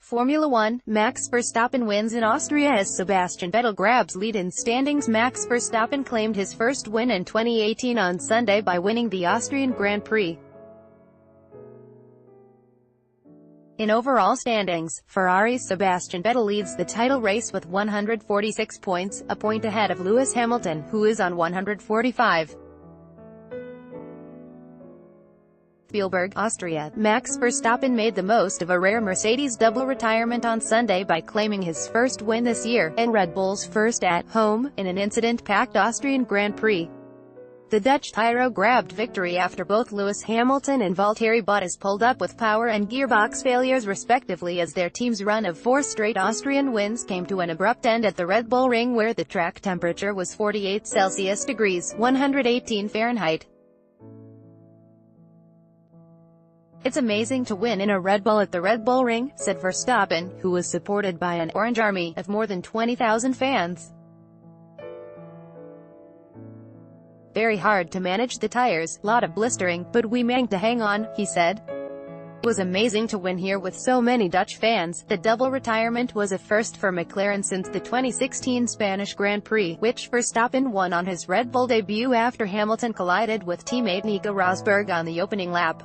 Formula 1, Max Verstappen wins in Austria as Sebastian Vettel grabs lead in standings. Max Verstappen claimed his first win in 2018 on Sunday by winning the Austrian Grand Prix. In overall standings, Ferrari's Sebastian Vettel leads the title race with 146 points, a point ahead of Lewis Hamilton, who is on 145. Spielberg, Austria. Max Verstappen made the most of a rare Mercedes double retirement on Sunday by claiming his first win this year, and Red Bull's first at home, in an incident-packed Austrian Grand Prix. The Dutch Tyro grabbed victory after both Lewis Hamilton and Valtteri Bottas pulled up with power and gearbox failures respectively as their team's run of 4 straight Austrian wins came to an abrupt end at the Red Bull Ring, where the track temperature was 48 Celsius degrees, 118 Fahrenheit. "It's amazing to win in a Red Bull at the Red Bull Ring," said Verstappen, who was supported by an orange army of more than 20,000 fans. "Very hard to manage the tires, lot of blistering, but we managed to hang on," he said. "It was amazing to win here with so many Dutch fans." The double retirement was a first for McLaren since the 2016 Spanish Grand Prix, which Verstappen won on his Red Bull debut after Hamilton collided with teammate Nico Rosberg on the opening lap.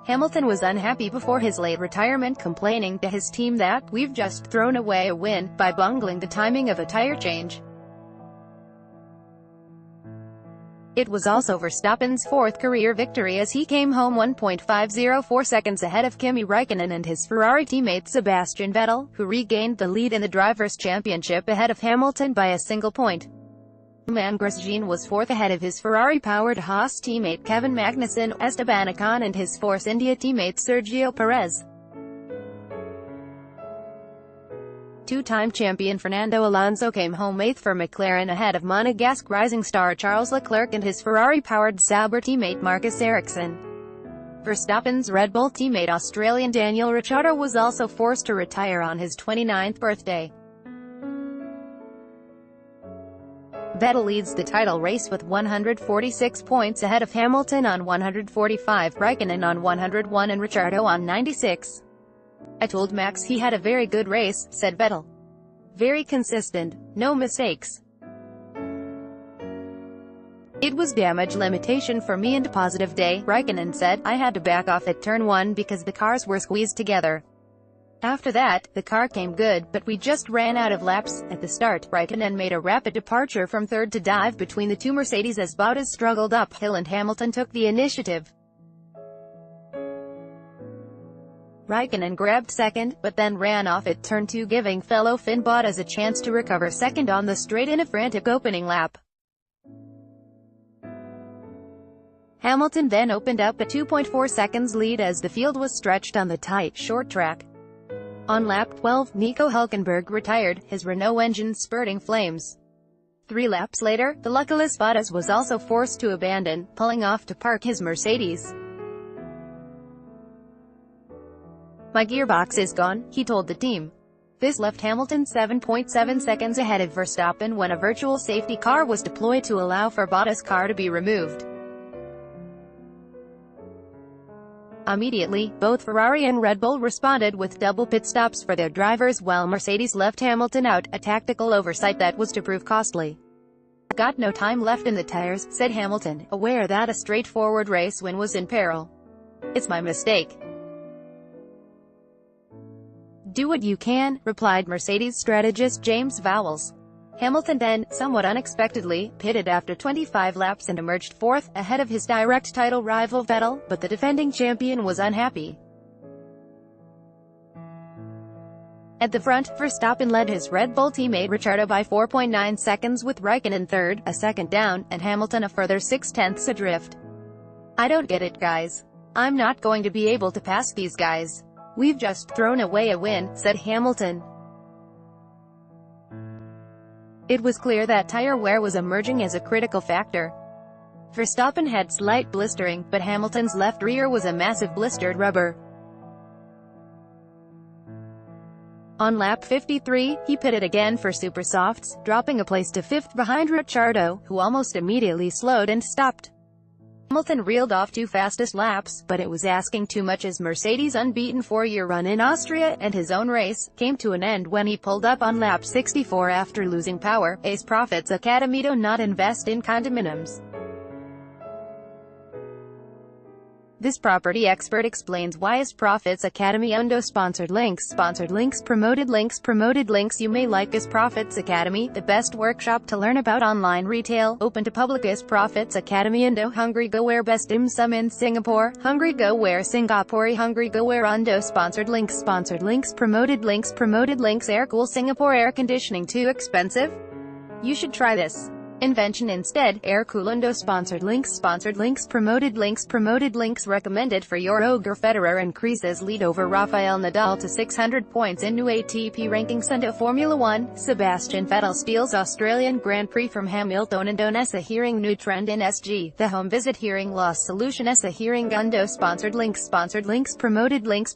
Hamilton was unhappy before his late retirement, complaining to his team that, "We've just thrown away a win by bungling the timing of a tire change." It was also Verstappen's 4th career victory as he came home 1.504 seconds ahead of Kimi Räikkönen and his Ferrari teammate Sebastian Vettel, who regained the lead in the Drivers' Championship ahead of Hamilton by a single point. Romain Grosjean was 4th ahead of his Ferrari-powered Haas teammate Kevin Magnussen, Esteban Ocon and his Force India teammate Sergio Perez. Two-time champion Fernando Alonso came home 8th for McLaren ahead of Monegasque rising star Charles Leclerc and his Ferrari-powered Sauber teammate Marcus Ericsson. Verstappen's Red Bull teammate Australian Daniel Ricciardo was also forced to retire on his 29th birthday. Vettel leads the title race with 146 points ahead of Hamilton on 145, Räikkönen on 101 and Ricciardo on 96. "I told Max he had a very good race," said Vettel. "Very consistent, no mistakes. It was damage limitation for me and a positive day," Räikkönen said. "I had to back off at turn 1 because the cars were squeezed together. After that, the car came good, but we just ran out of laps. At the start, Räikkönen made a rapid departure from 3rd to dive between the two Mercedes as Bottas struggled uphill and Hamilton took the initiative. Räikkönen grabbed 2nd, but then ran off at turn 2, giving fellow Finn Bottas a chance to recover 2nd on the straight in a frantic opening lap. Hamilton then opened up a 2.4 seconds lead as the field was stretched on the tight, short track. On lap 12, Nico Hülkenberg retired, his Renault engine spurting flames. 3 laps later, the luckless Bottas was also forced to abandon, pulling off to park his Mercedes. "My gearbox is gone," he told the team. This left Hamilton 7.7 seconds ahead of Verstappen when a virtual safety car was deployed to allow for Bottas' car to be removed. Immediately, both Ferrari and Red Bull responded with double pit stops for their drivers while Mercedes left Hamilton out, a tactical oversight that was to prove costly. "Got no time left in the tires," said Hamilton, aware that a straightforward race win was in peril. "It's my mistake." "Do what you can," replied Mercedes strategist James Vowles. Hamilton then, somewhat unexpectedly, pitted after 25 laps and emerged 4th, ahead of his direct title rival Vettel, but the defending champion was unhappy. At the front, Verstappen led his Red Bull teammate Ricciardo by 4.9 seconds with Räikkönen 3rd, a second down, and Hamilton a further 0.6 adrift. "I don't get it, guys. I'm not going to be able to pass these guys. We've just thrown away a win," said Hamilton. It was clear that tire wear was emerging as a critical factor. Verstappen had slight blistering, but Hamilton's left rear was a massive blistered rubber. On lap 53, he pitted again for super softs, dropping a place to 5th behind Ricciardo, who almost immediately slowed and stopped. Hamilton reeled off 2 fastest laps, but it was asking too much as Mercedes' unbeaten 4-year run in Austria, and his own race, came to an end when he pulled up on lap 64 after losing power. Ace Profits Academy do not invest in condominiums. This property expert explains why Ace Profits Academy undo sponsored links, promoted links. You may like Ace Profits Academy, the best workshop to learn about online retail, open to public. Ace Profits Academy undo Hungry Go Where Best Dim Sum in Singapore, Hungry Go Where Singapore, Hungry Go Where undo sponsored links, promoted links. Air cool Singapore air conditioning too expensive? You should try this invention instead. Air coolando sponsored links, promoted links recommended for your Roger Federer increases lead over Rafael Nadal to 600 points in new ATP rankings. Undo Formula 1, Sebastian Vettel steals Australian Grand Prix from Hamilton. Undo ESA hearing new trend in SG, the home visit hearing loss solution. ESA hearing undo sponsored links, promoted links.